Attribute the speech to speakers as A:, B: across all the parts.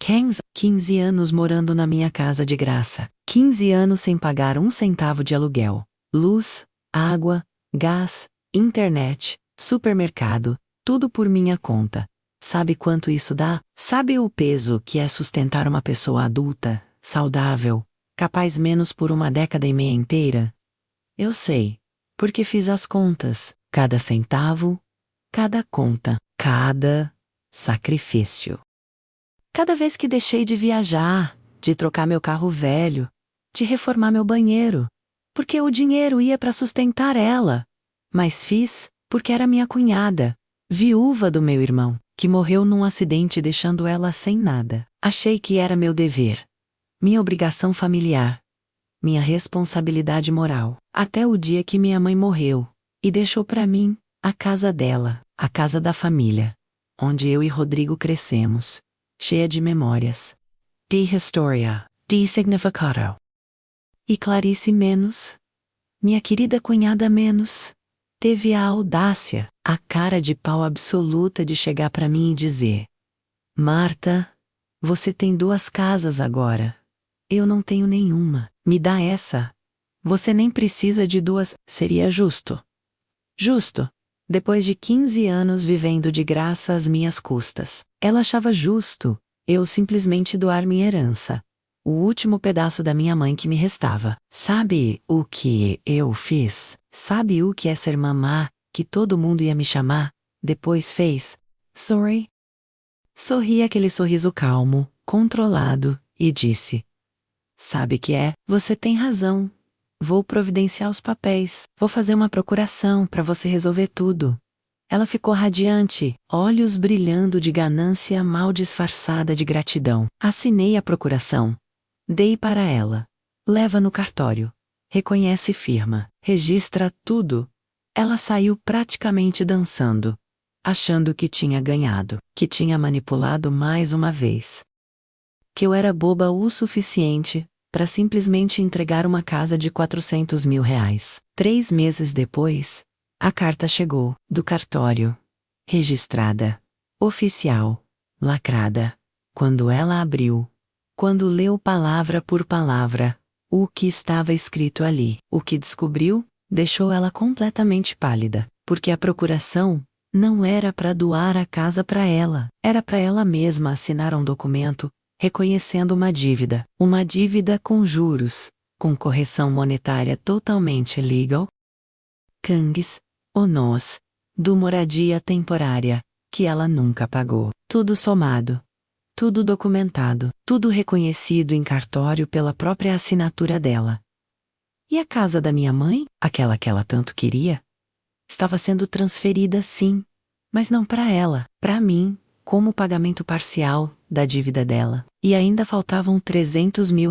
A: 15 anos morando na minha casa de graça. 15 anos sem pagar um centavo de aluguel. Luz, água, gás, internet, supermercado, tudo por minha conta. Sabe quanto isso dá? Sabe o peso que é sustentar uma pessoa adulta, saudável, capaz menos por uma década e meia inteira? Eu sei, porque fiz as contas. Cada centavo, cada conta, cada sacrifício. Cada vez que deixei de viajar, de trocar meu carro velho, de reformar meu banheiro, porque o dinheiro ia para sustentar ela. Mas fiz porque era minha cunhada, viúva do meu irmão, que morreu num acidente deixando ela sem nada. Achei que era meu dever, minha obrigação familiar, minha responsabilidade moral. Até o dia que minha mãe morreu e deixou para mim a casa dela, a casa da família, onde eu e Rodrigo crescemos, cheia de memórias, de história, de significado. E Clarice menos, minha querida cunhada menos, teve a audácia, a cara de pau absoluta de chegar para mim e dizer: Marta, você tem 2 casas agora. Eu não tenho nenhuma. Me dá essa. Você nem precisa de 2, seria justo. Justo. Depois de 15 anos vivendo de graça às minhas custas, ela achava justo eu simplesmente doar minha herança. O último pedaço da minha mãe que me restava. Sabe o que eu fiz? Sabe o que essa irmã má, que todo mundo ia me chamar, depois fez? Sorry. Sorri aquele sorriso calmo, controlado, e disse: Sabe que é? Você tem razão. Vou providenciar os papéis. Vou fazer uma procuração para você resolver tudo. Ela ficou radiante, olhos brilhando de ganância mal disfarçada de gratidão. Assinei a procuração. Dei para ela. Leva no cartório. Reconhece firma. Registra tudo. Ela saiu praticamente dançando, achando que tinha ganhado, que tinha manipulado mais uma vez. Que eu era boba o suficiente para simplesmente entregar uma casa de R$ 400 mil. 3 meses depois, a carta chegou, do cartório. Registrada. Oficial. Lacrada. Quando ela abriu, quando leu palavra por palavra, o que estava escrito ali, o que descobriu, deixou ela completamente pálida, porque a procuração não era para doar a casa para ela, era para ela mesma assinar um documento reconhecendo uma dívida com juros, com correção monetária totalmente legal. Kangs, Onos, do moradia temporária, que ela nunca pagou. Tudo somado. Tudo documentado, tudo reconhecido em cartório pela própria assinatura dela. E a casa da minha mãe, aquela que ela tanto queria, estava sendo transferida sim, mas não para ela, para mim, como pagamento parcial da dívida dela. E ainda faltavam R$ 300 mil.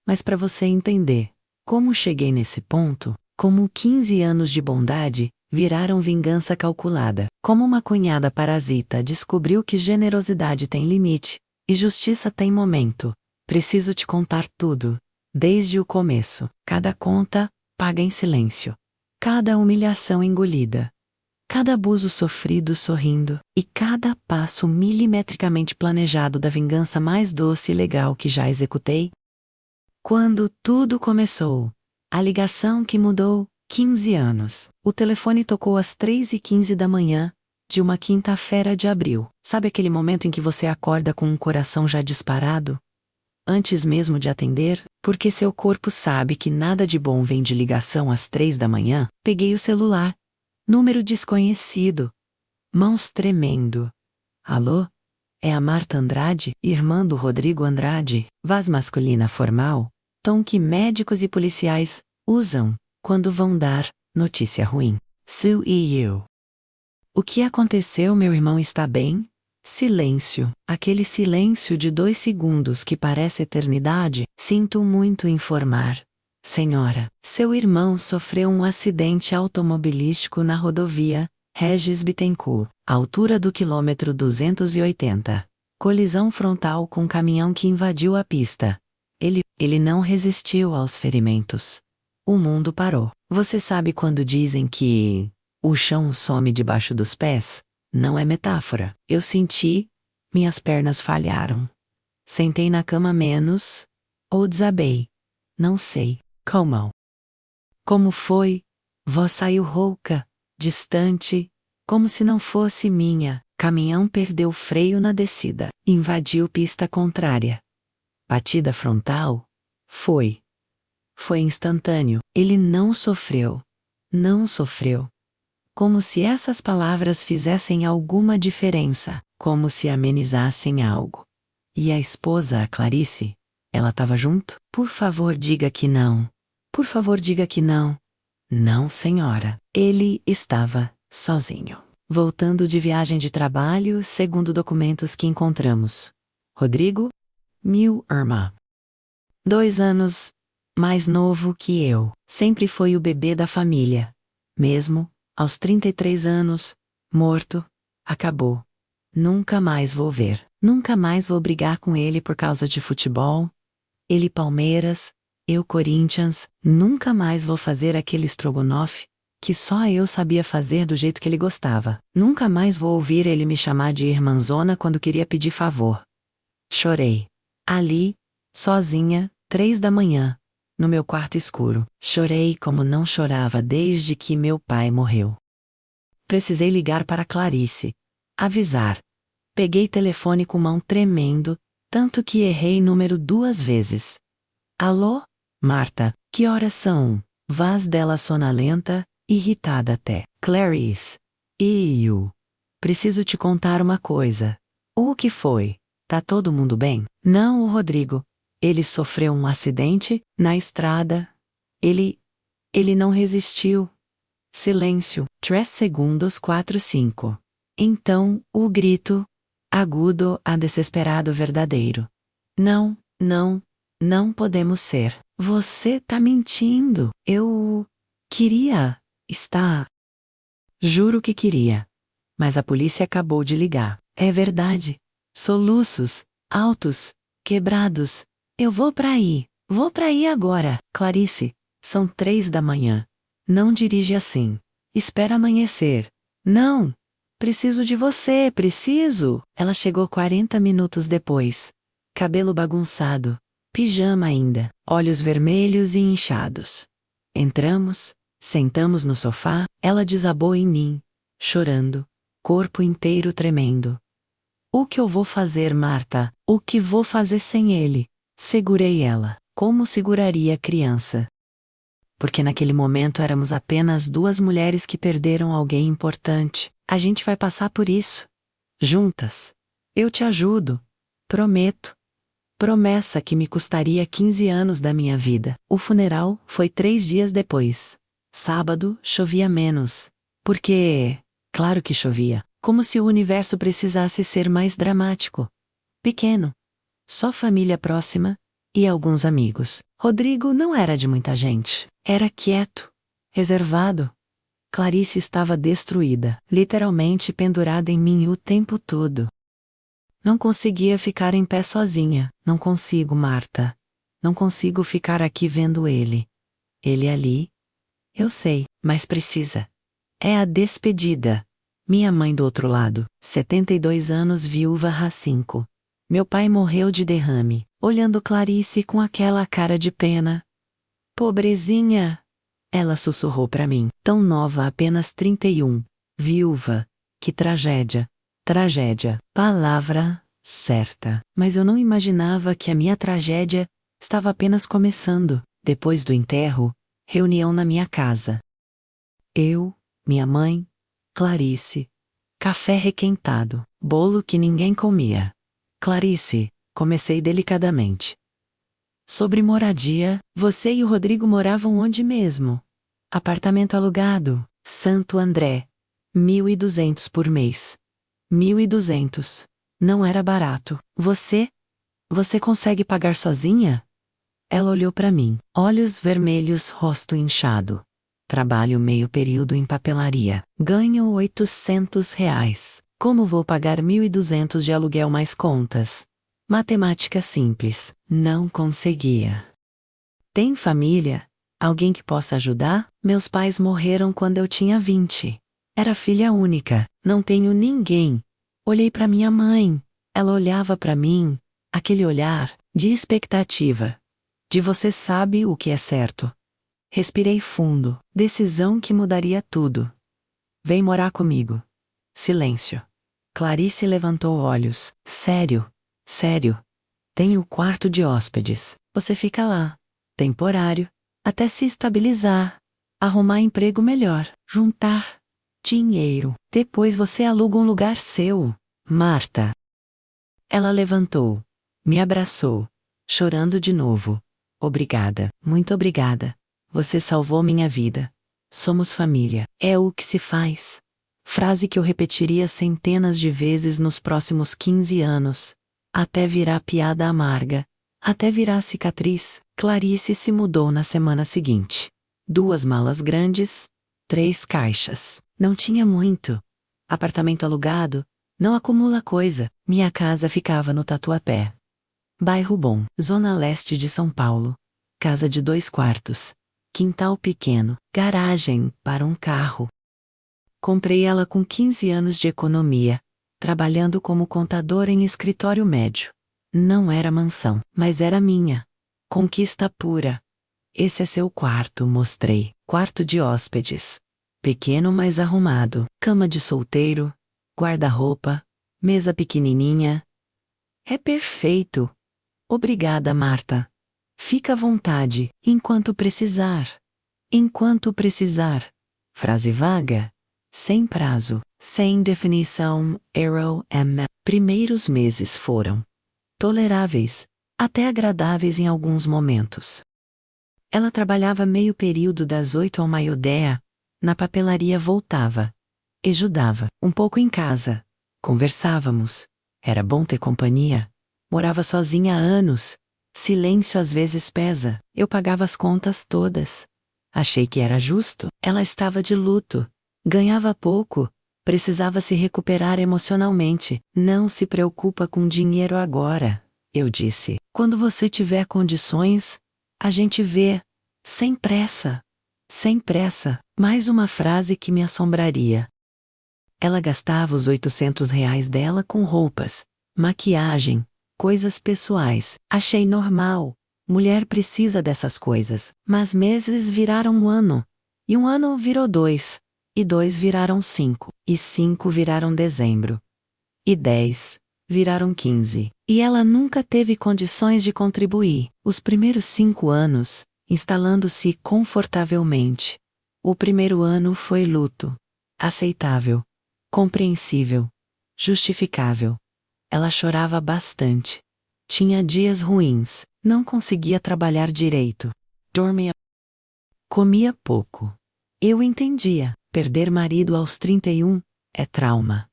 A: Mas para você entender como cheguei nesse ponto, como 15 anos de bondade viraram vingança calculada, como uma cunhada parasita descobriu que generosidade tem limite e justiça tem momento, preciso te contar tudo, desde o começo, cada conta paga em silêncio, cada humilhação engolida, cada abuso sofrido sorrindo, e cada passo milimetricamente planejado da vingança mais doce e legal que já executei. Quando tudo começou, a ligação que mudou, 15 anos, o telefone tocou às 3h15 da manhã, de uma quinta-feira de abril. Sabe aquele momento em que você acorda com um coração já disparado? Antes mesmo de atender, porque seu corpo sabe que nada de bom vem de ligação às 3 da manhã, peguei o celular. Número desconhecido. Mãos tremendo. Alô? É a Marta Andrade, irmã do Rodrigo Andrade, voz masculina formal, tom que médicos e policiais usam quando vão dar notícia ruim. Sue e eu. O que aconteceu, meu irmão está bem? Silêncio. Aquele silêncio de 2 segundos que parece eternidade. Sinto muito informar. Senhora, seu irmão sofreu um acidente automobilístico na rodovia Regis Bittencourt, altura do quilômetro 280. Colisão frontal com caminhão que invadiu a pista. Ele não resistiu aos ferimentos. O mundo parou. Você sabe quando dizem que o chão some debaixo dos pés? Não é metáfora. Eu senti Minhas pernas falharam. Sentei na cama menos, ou desabei. Não sei. Como? Como foi? Voz saiu rouca, distante, como se não fosse minha. Caminhão perdeu freio na descida. Invadiu pista contrária. Batida frontal? Foi. Foi instantâneo. Ele não sofreu. Não sofreu. Como se essas palavras fizessem alguma diferença, como se amenizassem algo. E a esposa, a Clarice? Ela estava junto? Por favor, diga que não. Por favor, diga que não. Não, senhora. Ele estava sozinho. Voltando de viagem de trabalho, segundo documentos que encontramos. Rodrigo? Irma. 2 anos mais novo que eu. Sempre foi o bebê da família. Mesmo, aos 33 anos, morto, acabou. Nunca mais vou ver. Nunca mais vou brigar com ele por causa de futebol. Ele Palmeiras, eu Corinthians. Nunca mais vou fazer aquele estrogonofe que só eu sabia fazer do jeito que ele gostava. Nunca mais vou ouvir ele me chamar de irmãzona quando queria pedir favor. Chorei. Ali, sozinha, 3 da manhã, no meu quarto escuro. Chorei como não chorava desde que meu pai morreu. Precisei ligar para Clarice. Avisar. Peguei telefone com mão tremendo, tanto que errei número 2 vezes. Alô? Marta, que horas são? Voz dela sonolenta, irritada até. Clarice. Preciso te contar uma coisa. O que foi? Tá todo mundo bem? Não, o Rodrigo. Ele sofreu um acidente, na estrada. Ele não resistiu. Silêncio. 3 segundos 4 5. Então, o grito, agudo a desesperado verdadeiro. Não, não, não podemos ser. Você tá mentindo. Eu queria estar. Juro que queria. Mas a polícia acabou de ligar. É verdade. Soluços, altos, quebrados. Eu vou pra aí agora. Clarice, são 3 da manhã. Não dirige assim. Espera amanhecer. Não! Preciso de você, preciso! Ela chegou 40 minutos depois. Cabelo bagunçado, pijama ainda, olhos vermelhos e inchados. Entramos, sentamos no sofá, ela desabou em mim, chorando, corpo inteiro tremendo. O que eu vou fazer, Marta? O que vou fazer sem ele? Segurei ela, como seguraria a criança. Porque naquele momento éramos apenas 2 mulheres que perderam alguém importante. A gente vai passar por isso. Juntas. Eu te ajudo. Prometo. Promessa que me custaria 15 anos da minha vida. O funeral foi 3 dias depois. Sábado, chovia menos. Porque, claro que chovia. Como se o universo precisasse ser mais dramático. Pequeno. Só família próxima e alguns amigos. Rodrigo não era de muita gente. Era quieto, reservado. Clarice estava destruída, literalmente pendurada em mim o tempo todo. Não conseguia ficar em pé sozinha. Não consigo, Marta. Não consigo ficar aqui vendo ele. Ele ali. Eu sei, mas precisa. É a despedida. Minha mãe do outro lado, 72 anos, viúva H5. Meu pai morreu de derrame, olhando Clarice com aquela cara de pena. Pobrezinha! Ela sussurrou para mim, tão nova, apenas 31. Viúva. Que tragédia. Tragédia. Palavra certa. Mas eu não imaginava que a minha tragédia estava apenas começando. Depois do enterro, reunião na minha casa. Eu, minha mãe, Clarice. Café requentado. Bolo que ninguém comia. Clarice, comecei delicadamente. Sobre moradia, você e o Rodrigo moravam onde mesmo? Apartamento alugado, Santo André. 1.200 por mês. 1.200. Não era barato. Você consegue pagar sozinha? Ela olhou para mim, olhos vermelhos, rosto inchado. Trabalho meio período em papelaria. Ganho R$ 800. Como vou pagar 1.200 de aluguel mais contas? Matemática simples. Não conseguia. Tem família? Alguém que possa ajudar? Meus pais morreram quando eu tinha 20. Era filha única. Não tenho ninguém. Olhei para minha mãe. Ela olhava para mim, aquele olhar, de expectativa. De você sabe o que é certo. Respirei fundo, decisão que mudaria tudo. Vem morar comigo. Silêncio. Clarice levantou olhos. Sério, sério. Tenho quarto de hóspedes. Você fica lá. Temporário. Até se estabilizar. Arrumar emprego melhor. Juntar dinheiro. Depois você aluga um lugar seu. Marta. Ela levantou. Me abraçou. Chorando de novo. Obrigada, muito obrigada. Você salvou minha vida. Somos família. É o que se faz. Frase que eu repetiria centenas de vezes nos próximos 15 anos. Até virar piada amarga. Até virar cicatriz. Clarice se mudou na semana seguinte. 2 malas grandes, 3 caixas. Não tinha muito. Apartamento alugado, não acumula coisa. Minha casa ficava no Tatuapé. Bairro bom, zona leste de São Paulo. Casa de 2 quartos. Quintal pequeno, garagem para um carro. Comprei ela com 15 anos de economia, trabalhando como contador em escritório médio. Não era mansão, mas era minha. Conquista pura. Esse é seu quarto, mostrei. Quarto de hóspedes. Pequeno, mas arrumado. Cama de solteiro. Guarda-roupa. Mesa pequenininha. É perfeito. Obrigada, Marta. Fica à vontade, enquanto precisar. Enquanto precisar. Frase vaga. Sem prazo, sem definição, arrow M. Primeiros meses foram toleráveis, até agradáveis em alguns momentos. Ela trabalhava meio período das 8 ao meio-dia, na papelaria voltava. Ajudava, um pouco em casa. Conversávamos. Era bom ter companhia. Morava sozinha há anos. Silêncio às vezes pesa. Eu pagava as contas todas. Achei que era justo. Ela estava de luto. Ganhava pouco. Precisava se recuperar emocionalmente. Não se preocupa com dinheiro agora, eu disse. Quando você tiver condições, a gente vê. Sem pressa. Sem pressa. Mais uma frase que me assombraria. Ela gastava os R$ 800 dela com roupas, maquiagem, coisas pessoais. Achei normal. Mulher precisa dessas coisas. Mas meses viraram um ano. E um ano virou 2. E 2 viraram 5. E 5 viraram dezembro. E 10 viraram 15. E ela nunca teve condições de contribuir. Os primeiros 5 anos, instalando-se confortavelmente. O primeiro ano foi luto. Aceitável. Compreensível. Justificável. Ela chorava bastante. Tinha dias ruins. Não conseguia trabalhar direito. Dormia. Comia pouco. Eu entendia. Perder marido aos 31 é trauma.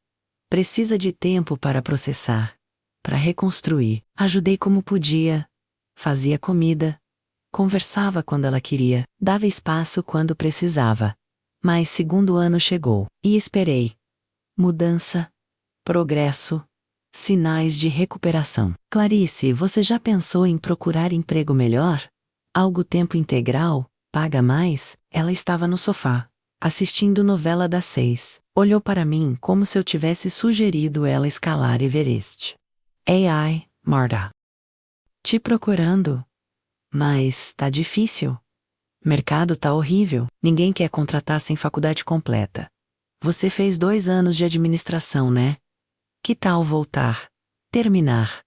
A: Precisa de tempo para processar. Para reconstruir. Ajudei como podia. Fazia comida. Conversava quando ela queria. Dava espaço quando precisava. Mas segundo ano chegou. E esperei. Mudança. Progresso. Sinais de recuperação. Clarice, você já pensou em procurar emprego melhor? Algo tempo integral? Paga mais? Ela estava no sofá, assistindo novela das 6. Olhou para mim como se eu tivesse sugerido ela escalar Everest. AI, Marta. Te procurando. Mas tá difícil. Mercado tá horrível. Ninguém quer contratar sem faculdade completa. Você fez 2 anos de administração, né? Que tal voltar? Terminar.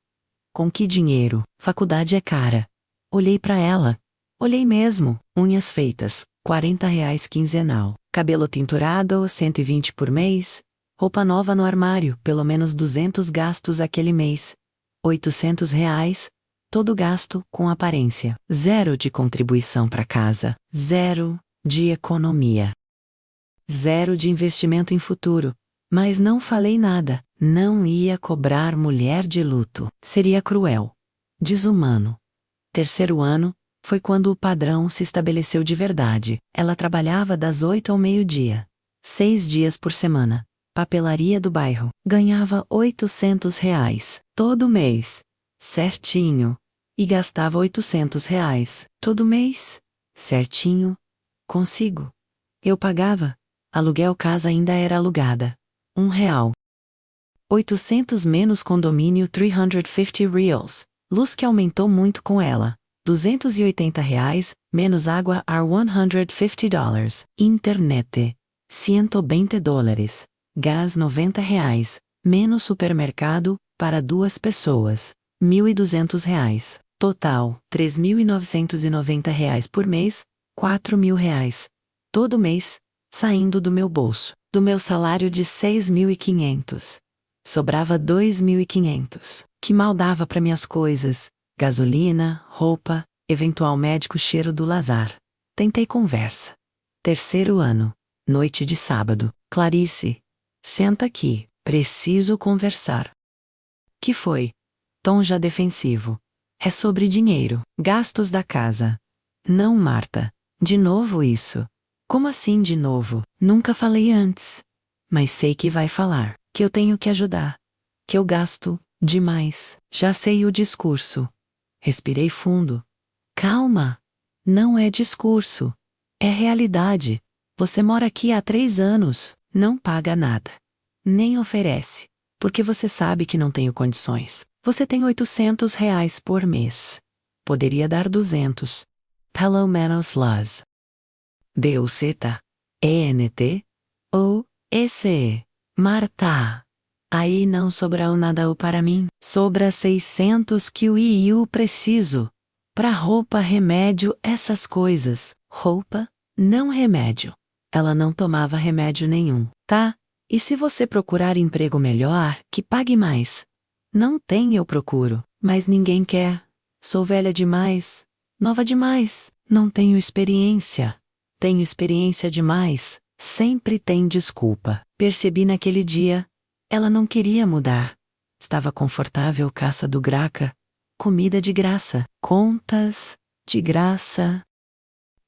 A: Com que dinheiro? Faculdade é cara. Olhei para ela. Olhei mesmo. Unhas feitas, R$ 40 quinzenal. Cabelo tinturado, 120 por mês. Roupa nova no armário, pelo menos 200 gastos aquele mês. R$ 800. Todo gasto com aparência. 0 de contribuição para casa. 0 de economia. 0 de investimento em futuro. Mas não falei nada. Não ia cobrar mulher de luto. Seria cruel. Desumano. Terceiro ano, foi quando o padrão se estabeleceu de verdade. Ela trabalhava das 8 ao meio-dia. 6 dias por semana. Papelaria do bairro. Ganhava R$ 800 todo mês. Certinho. E gastava R$ 800 todo mês. Certinho. Consigo. Eu pagava. Aluguel casa ainda era alugada. R$ 1. 800 menos condomínio 350 reals. Luz que aumentou muito com ela. R$ 280 menos água are $150. Internet. $120. Gás R$ 90 menos supermercado para 2 pessoas. R$ 1.200. Total, R$ 3.990 por mês, R$ 4.000. Todo mês, saindo do meu bolso. Do meu salário de 6.500. Sobrava 2.500. Que mal dava para minhas coisas. Gasolina, roupa, eventual médico cheiro do Lazar. Tentei conversa. 3º ano. Noite de sábado. Clarice. Senta aqui. Preciso conversar. Que foi? Tom já defensivo. É sobre dinheiro. Gastos da casa. Não, Marta. De novo isso. Como assim de novo? Nunca falei antes. Mas sei que vai falar. Que eu tenho que ajudar. Que eu gasto demais. Já sei o discurso. Respirei fundo. Calma. Não é discurso. É realidade. Você mora aqui há 3 anos. Não paga nada. Nem oferece. Porque você sabe que não tenho condições. Você tem R$ 800 por mês. Poderia dar 200. Pelo menos las. D-U-C-T. E-N-T. ou E-C. Marta. Aí não sobrou nada para mim. Sobra 600 que eu preciso. Pra roupa, remédio, essas coisas. Roupa, não remédio. Ela não tomava remédio nenhum, tá? E se você procurar emprego melhor, que pague mais? Não tem, eu procuro, mas ninguém quer. Sou velha demais. Nova demais. Não tenho experiência. Tenho experiência demais. Sempre tem desculpa. Percebi naquele dia. Ela não queria mudar. Estava confortável caça do Graca. Comida de graça. Contas de graça.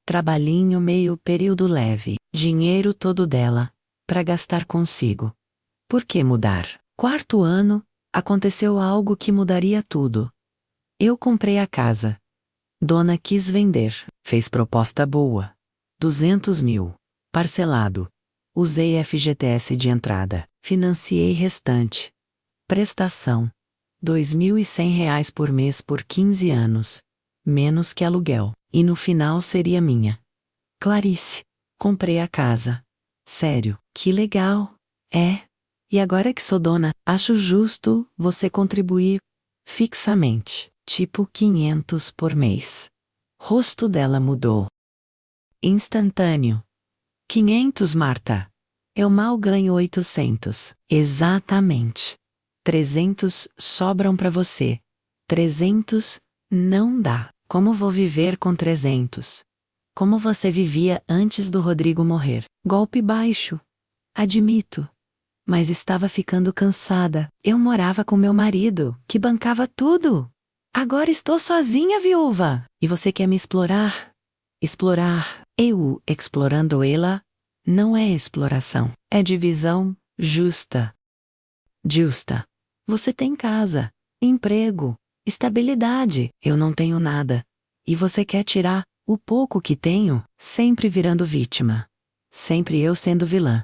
A: Trabalhinho meio período leve. Dinheiro todo dela. Para gastar consigo. Por que mudar? 4º ano, aconteceu algo que mudaria tudo. Eu comprei a casa. Dona quis vender. Fez proposta boa. 200 mil. Parcelado. Usei FGTS de entrada. Financiei restante. Prestação. R$ 2.100 por mês por 15 anos. Menos que aluguel. E no final seria minha. Clarice. Comprei a casa. Sério, que legal. É. E agora que sou dona, acho justo você contribuir fixamente. Tipo 500 por mês. Rosto dela mudou. Instantâneo. 500, Marta. Eu mal ganho 800. Exatamente. 300 sobram para você. 300 não dá. Como vou viver com 300? Como você vivia antes do Rodrigo morrer? Golpe baixo. Admito. Mas estava ficando cansada. Eu morava com meu marido, que bancava tudo. Agora estou sozinha, viúva. E você quer me explorar? Explorar. Eu explorando ela? Não é exploração. É divisão justa. Justa. Você tem casa, emprego, estabilidade. Eu não tenho nada. E você quer tirar o pouco que tenho, sempre virando vítima. Sempre eu sendo vilã.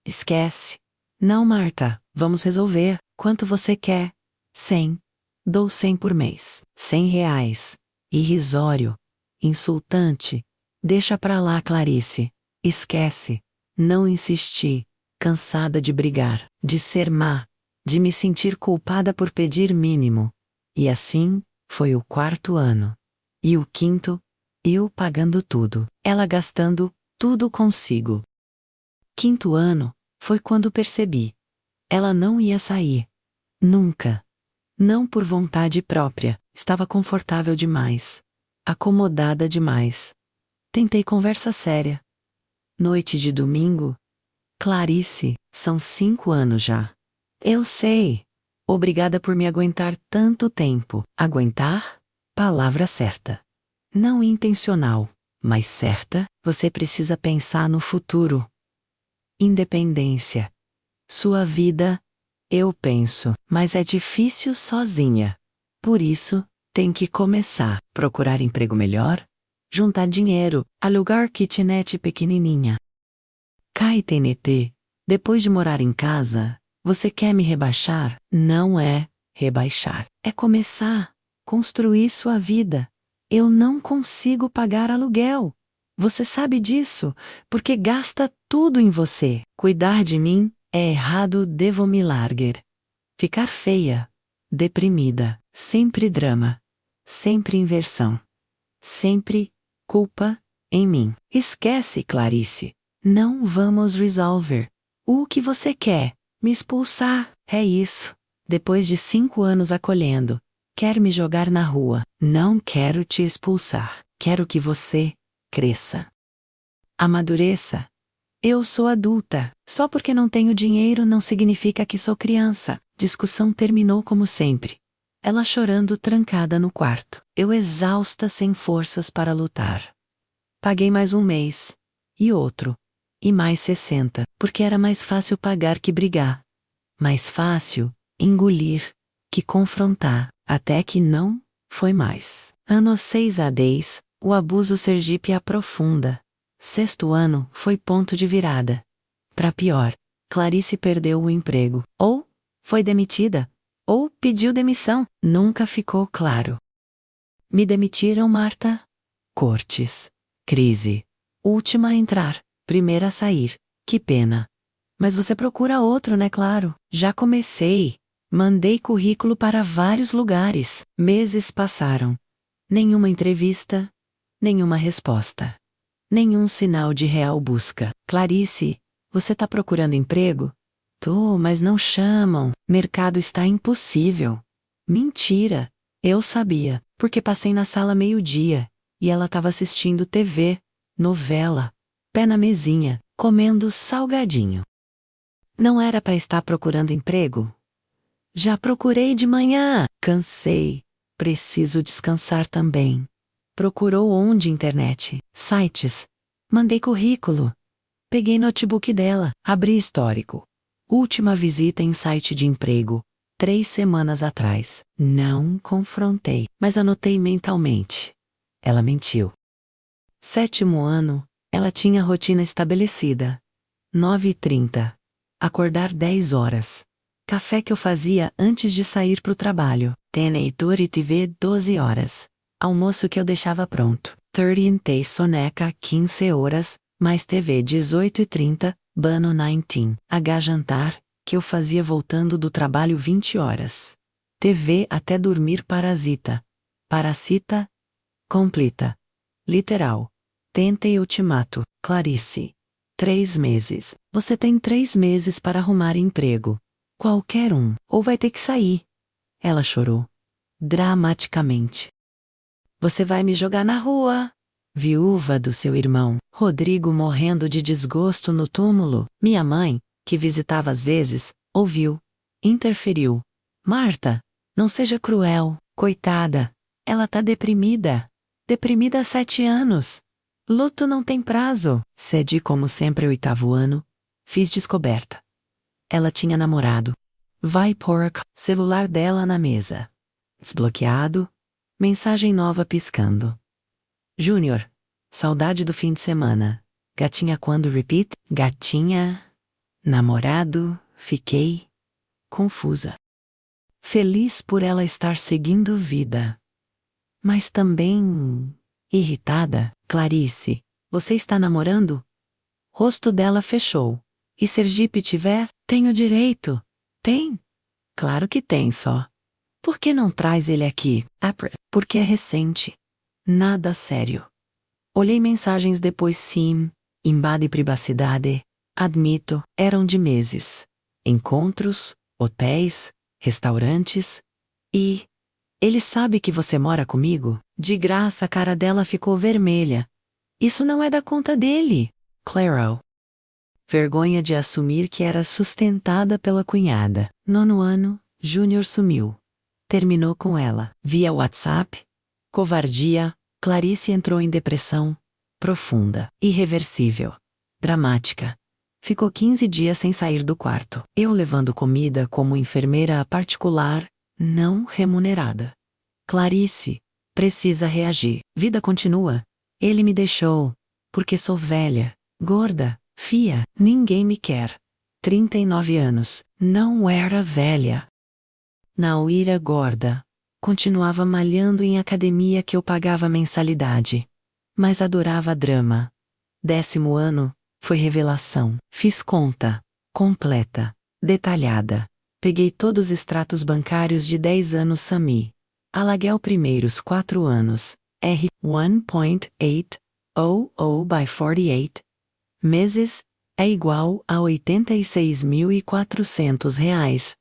A: Esquece. Não, Marta, vamos resolver. Quanto você quer? 100. Dou 100 por mês. R$ 100. Irrisório. Insultante. Deixa pra lá, Clarice. Esquece. Não insisti. Cansada de brigar, de ser má, de me sentir culpada por pedir mínimo. E assim, foi o 4º ano. E o 5º, eu pagando tudo, ela gastando tudo consigo. 5º ano, foi quando percebi. Ela não ia sair. Nunca. Não por vontade própria, estava confortável demais. Acomodada demais. Tentei conversa séria. Noite de domingo. Clarice, são 5 anos já. Eu sei. Obrigada por me aguentar tanto tempo. Aguentar? Palavra certa. Não intencional, mas certa, você precisa pensar no futuro. Independência. Sua vida, eu penso, mas é difícil sozinha. Por isso, tem que começar. Procurar emprego melhor, juntar dinheiro, alugar kitnet pequenininha. KTNT, depois de morar em casa, Você quer me rebaixar? Não é rebaixar. É começar. Construir sua vida. Eu não consigo pagar aluguel. Você sabe disso, porque gasta tudo em você. Cuidar de mim é errado, devo me largar. Ficar feia, deprimida, sempre drama, sempre inversão, sempre culpa em mim. Esquece, Clarice. Não vamos resolver. O que você quer? Me expulsar. É isso. Depois de 5 anos acolhendo, quer me jogar na rua. Não quero te expulsar. Quero que você cresça. Amadureça. Eu sou adulta. Só porque não tenho dinheiro não significa que sou criança. Discussão terminou como sempre. Ela chorando trancada no quarto. Eu exausta sem forças para lutar. Paguei mais um mês. E outro. E mais 60, porque era mais fácil pagar que brigar. Mais fácil engolir que confrontar. Até que não foi mais. Ano 6 a 10, o abuso Sergipe aprofunda. 6º ano foi ponto de virada. Pra pior, Clarice perdeu o emprego. Ou foi demitida. Ou pediu demissão. Nunca ficou claro. Me demitiram, Marta? Cortes. Crise. Última a entrar. Primeira a sair. Que pena. Mas você procura outro, né, claro? Já comecei. Mandei currículo para vários lugares. Meses passaram. Nenhuma entrevista. Nenhuma resposta. Nenhum sinal de real busca. Clarice, você tá procurando emprego? Tô, mas não chamam. Mercado está impossível. Mentira. Eu sabia, porque passei na sala meio-dia. E ela estava assistindo TV, novela, pé na mesinha, comendo salgadinho. Não era para estar procurando emprego? Já procurei de manhã. Cansei. Preciso descansar também. Procurou onde internet? Sites. Mandei currículo. Peguei notebook dela, abri histórico. Última visita em site de emprego. 3 semanas atrás. Não confrontei, mas anotei mentalmente. Ela mentiu. 7º ano, ela tinha rotina estabelecida. 9h30. Acordar 10 horas. Café que eu fazia antes de sair pro trabalho. Teneitor e TV 12 horas. Almoço que eu deixava pronto. 30 soneca 15 horas, mais TV 18h30, bano 19. Jantar, que eu fazia voltando do trabalho 20 horas. TV até dormir parasita. Parasita, completa. Literal. Tenta e ultimato. Clarice. 3 meses. Você tem 3 meses para arrumar emprego. Qualquer um. Ou vai ter que sair. Ela chorou. Dramaticamente. Você vai me jogar na rua. Viúva do seu irmão, Rodrigo morrendo de desgosto no túmulo. Minha mãe, que visitava às vezes, ouviu. Interferiu. Marta, não seja cruel. Coitada. Ela tá deprimida. Deprimida há 7 anos. Luto não tem prazo. Cedi como sempre 8º ano. Fiz descoberta. Ela tinha namorado. Vai porca. Celular dela na mesa. Desbloqueado. Mensagem nova piscando. Júnior. Saudade do fim de semana. Gatinha quando repeat? Gatinha. Namorado. Fiquei. Confusa. Feliz por ela estar seguindo vida. Mas também irritada. Clarice, você está namorando? Rosto dela fechou. E Sergipe tiver? Tenho direito. Tem? Claro que tem só. Por que não traz ele aqui? Porque é recente. Nada sério. Olhei mensagens depois sim. Invade privacidade. Admito, eram de meses. Encontros, hotéis, restaurantes. E... ele sabe que você mora comigo? De graça a cara dela ficou vermelha. Isso não é da conta dele. Claro. Vergonha de assumir que era sustentada pela cunhada. 9º ano, Júnior sumiu. Terminou com ela. Via WhatsApp. Covardia. Clarice entrou em depressão. Profunda. Irreversível. Dramática. Ficou 15 dias sem sair do quarto. Eu levando comida como enfermeira particular, não remunerada. Clarice. Precisa reagir. Vida continua. Ele me deixou. Porque sou velha. Gorda. Fia. Ninguém me quer. 39 anos. Não era velha. Naoira gorda. Continuava malhando em academia que eu pagava mensalidade. Mas adorava drama. 10º ano, foi revelação. Fiz conta. Completa. Detalhada. Peguei todos os extratos bancários de 10 anos Sami. Aluguel primeiros 4 anos. R. 1.800 by 48 meses é igual a R$ 86.400.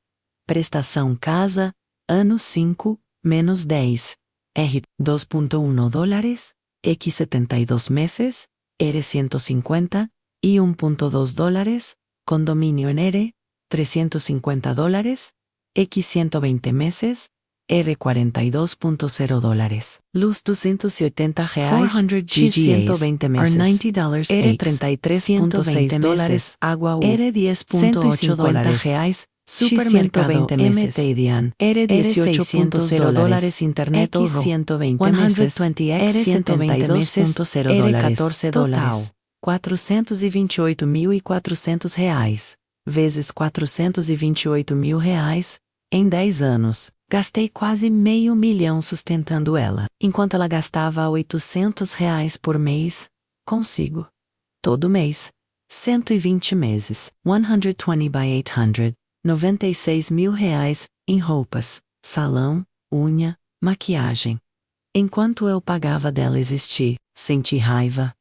A: Prestação casa, ano 5, menos 10. R. 2.1 dólares, X 72 meses, R 150, y 1.2 dólares, condominio en R, $350, X 120 meses, R 42.0 dólares. Luz R$280, 400 X 120 meses, $90 R 33.6 dólares, agua U, R 10.8 dólares, supermercado MTDian, R 18.0 dólares, internet X 120 meses, R 120 meses, R 14 dólares, R$428.400, vezes R$428.000, em 10 anos. Gastei quase meio milhão sustentando ela. Enquanto ela gastava R$800 por mês, consigo. Todo mês. 120 meses. 120 by 800. R$96.000 em roupas, salão, unha, maquiagem. Enquanto eu pagava dela existir, senti raiva.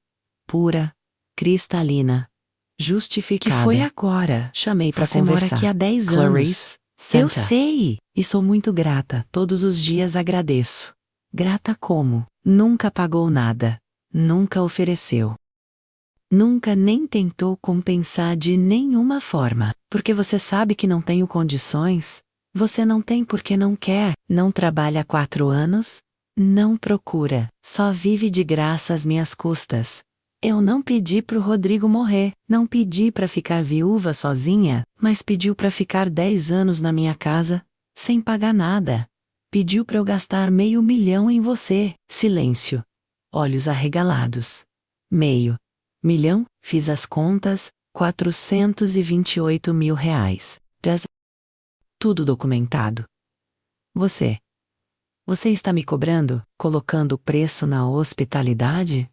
A: Pura, cristalina, justificada. Que foi agora? Chamei pra conversar. Você mora aqui há 10 anos. Eu sei! E sou muito grata, todos os dias agradeço. Grata como? Nunca pagou nada. Nunca ofereceu. Nunca nem tentou compensar de nenhuma forma. Porque você sabe que não tenho condições? Você não tem porque não quer. Não trabalha há 4 anos? Não procura. Só vive de graça às minhas custas. Eu não pedi pro Rodrigo morrer, não pedi pra ficar viúva sozinha, mas pediu pra ficar 10 anos na minha casa, sem pagar nada. Pediu pra eu gastar R$500 mil em você. Silêncio. Olhos arregalados. Meio milhão, fiz as contas, R$428.000. Tudo documentado. Você está me cobrando, colocando preço na hospitalidade?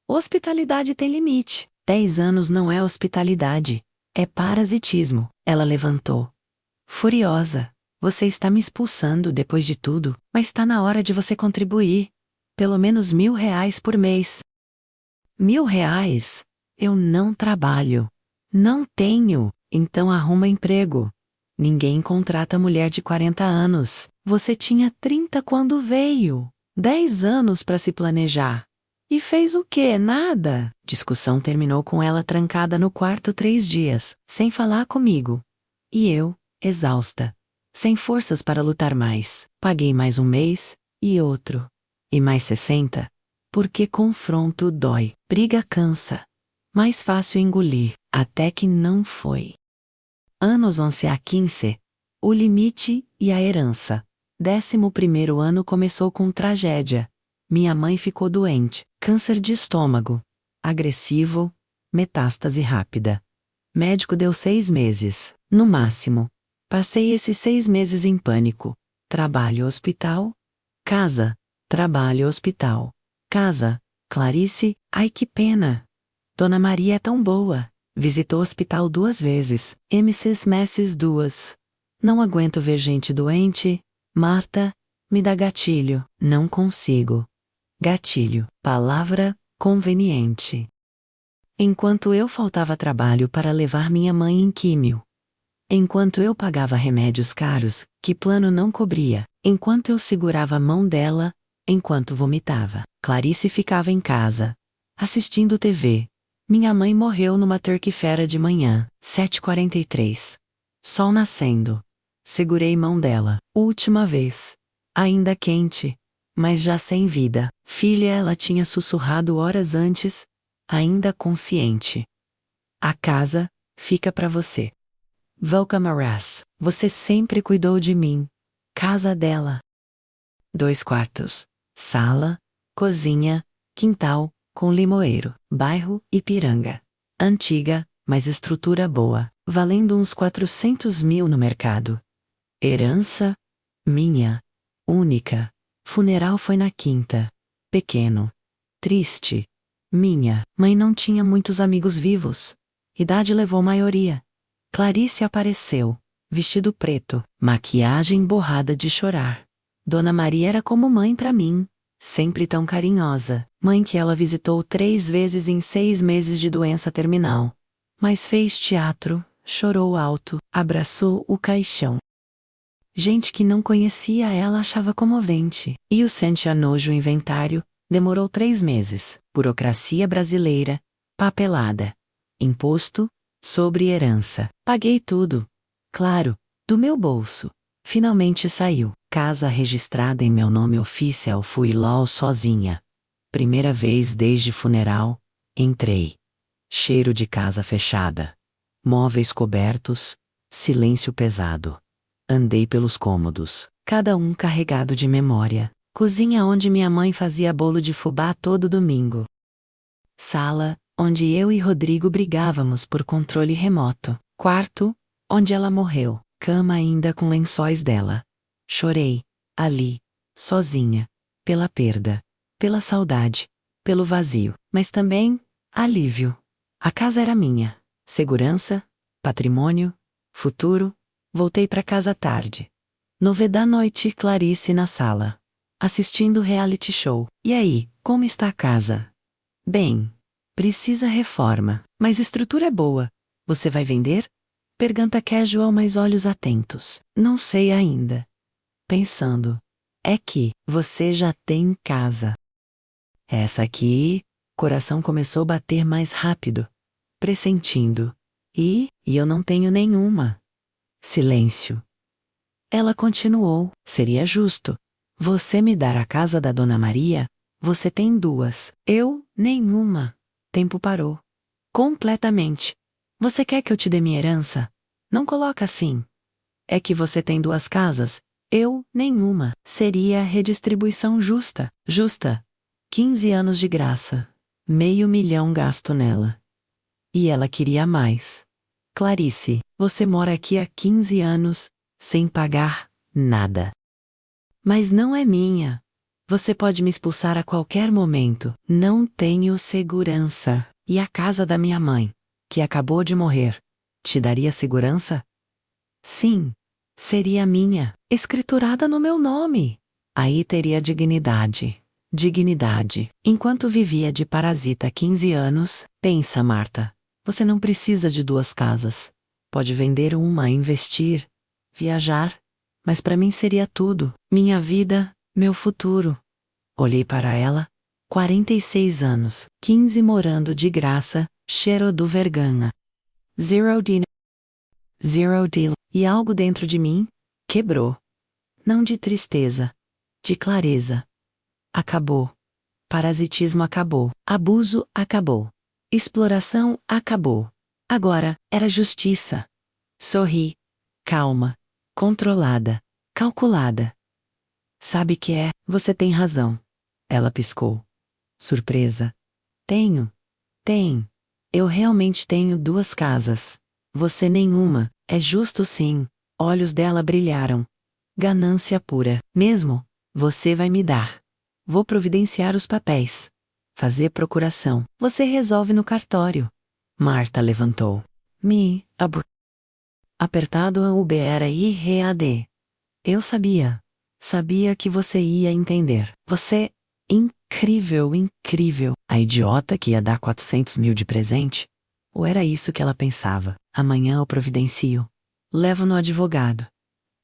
A: Hospitalidade tem limite. 10 anos não é hospitalidade. É parasitismo. Ela levantou. Furiosa. Você está me expulsando depois de tudo, mas está na hora de você contribuir. Pelo menos R$1.000 por mês. R$1.000? Eu não trabalho. Não tenho. Então arruma emprego. Ninguém contrata mulher de 40 anos. Você tinha 30 quando veio. 10 anos para se planejar. E fez o quê? Nada. Discussão terminou com ela trancada no quarto 3 dias, sem falar comigo. E eu, exausta. Sem forças para lutar mais. Paguei mais um mês, e outro. E mais 60. Porque confronto dói. Briga cansa. Mais fácil engolir. Até que não foi. Anos 11 a 15. O limite e a herança. 11º ano começou com tragédia. Minha mãe ficou doente. Câncer de estômago. Agressivo. Metástase rápida. Médico deu 6 meses, no máximo. Passei esses 6 meses em pânico. Trabalho hospital. Casa. Trabalho hospital. Casa. Clarice, ai que pena. Dona Maria é tão boa. Visitou o hospital 2 vezes. Mrs. Messes 2. Não aguento ver gente doente. Marta, me dá gatilho. Não consigo. Gatilho. Palavra, conveniente. Enquanto eu faltava trabalho para levar minha mãe em químio. Enquanto eu pagava remédios caros, que plano não cobria. Enquanto eu segurava a mão dela, enquanto vomitava. Clarice ficava em casa, assistindo TV. Minha mãe morreu numa terça-feira de manhã, 7h43. Sol nascendo. Segurei mão dela, última vez. Ainda quente, mas já sem vida. Filha, ela tinha sussurrado horas antes, ainda consciente. A casa fica pra você. Valcamaras, você sempre cuidou de mim. Casa dela. 2 quartos. Sala, cozinha, quintal, com limoeiro. Bairro Ipiranga. Antiga, mas estrutura boa. valendo uns 400 mil no mercado. Herança? Minha. Única. Funeral foi na quinta. Pequeno. Triste. Minha mãe não tinha muitos amigos vivos. Idade levou maioria. Clarice apareceu, vestido preto, maquiagem borrada de chorar. Dona Maria era como mãe para mim, sempre tão carinhosa. Mãe que ela visitou 3 vezes em 6 meses de doença terminal. Mas fez teatro, chorou alto, abraçou o caixão. Gente que não conhecia ela achava comovente. E o sentia nojo inventário, demorou 3 meses. Burocracia brasileira, papelada. Imposto, sobre herança. Paguei tudo. Claro, do meu bolso. Finalmente saiu. Casa registrada em meu nome oficial, fui lá sozinha. Primeira vez desde funeral, entrei. Cheiro de casa fechada. Móveis cobertos, silêncio pesado. Andei pelos cômodos, cada um carregado de memória. Cozinha onde minha mãe fazia bolo de fubá todo domingo. Sala, onde eu e Rodrigo brigávamos por controle remoto. Quarto, onde ela morreu. Cama ainda com lençóis dela. Chorei, ali, sozinha, pela perda, pela saudade, pelo vazio, mas também, alívio. A casa era minha. Segurança, patrimônio, futuro. Voltei para casa tarde. 9 da noite, Clarice na sala, assistindo reality show. E aí, como está a casa? Bem, precisa reforma, mas estrutura é boa. Você vai vender? Pergunta casual, mas olhos atentos. Não sei ainda. Pensando. É que você já tem casa. Essa aqui, coração começou a bater mais rápido, pressentindo. E eu não tenho nenhuma. Silêncio. Ela continuou, seria justo. Você me dar a casa da Dona Maria? Você tem 2. Eu, nenhuma. Tempo parou. Completamente. Você quer que eu te dê minha herança? Não coloca assim. É que você tem 2 casas, eu, nenhuma. Seria redistribuição justa. Justa. 15 anos de graça. Meio milhão gasto nela. E ela queria mais. Clarice, você mora aqui há 15 anos, sem pagar nada. Mas não é minha. Você pode me expulsar a qualquer momento. Não tenho segurança. E a casa da minha mãe, que acabou de morrer, te daria segurança? Sim. Seria minha, escriturada no meu nome. Aí teria dignidade. Dignidade. Enquanto vivia de parasita há 15 anos, pensa, Marta. Você não precisa de 2 casas. Pode vender uma, investir, viajar. Mas para mim seria tudo. Minha vida, meu futuro. Olhei para ela. 46 anos, 15 morando de graça, cheiro do vergonha. Zero deal. E algo dentro de mim quebrou. Não de tristeza, de clareza. Acabou. Parasitismo acabou. Abuso acabou. Exploração acabou. Agora, era justiça. Sorri. Calma. Controlada. Calculada. Sabe que é? Você tem razão. Ela piscou. Surpresa. Tenho. Tem. Eu realmente tenho 2 casas. Você nenhuma. É justo sim. Olhos dela brilharam. Ganância pura. Mesmo? Você vai me dar. Vou providenciar os papéis. Fazer procuração. Você resolve no cartório. Marta levantou. Apertado a UB era IRAD. Eu sabia. Sabia que você ia entender. Você... Incrível, incrível. A idiota que ia dar 400 mil de presente? Ou era isso que ela pensava? Amanhã eu providencio. Levo no advogado.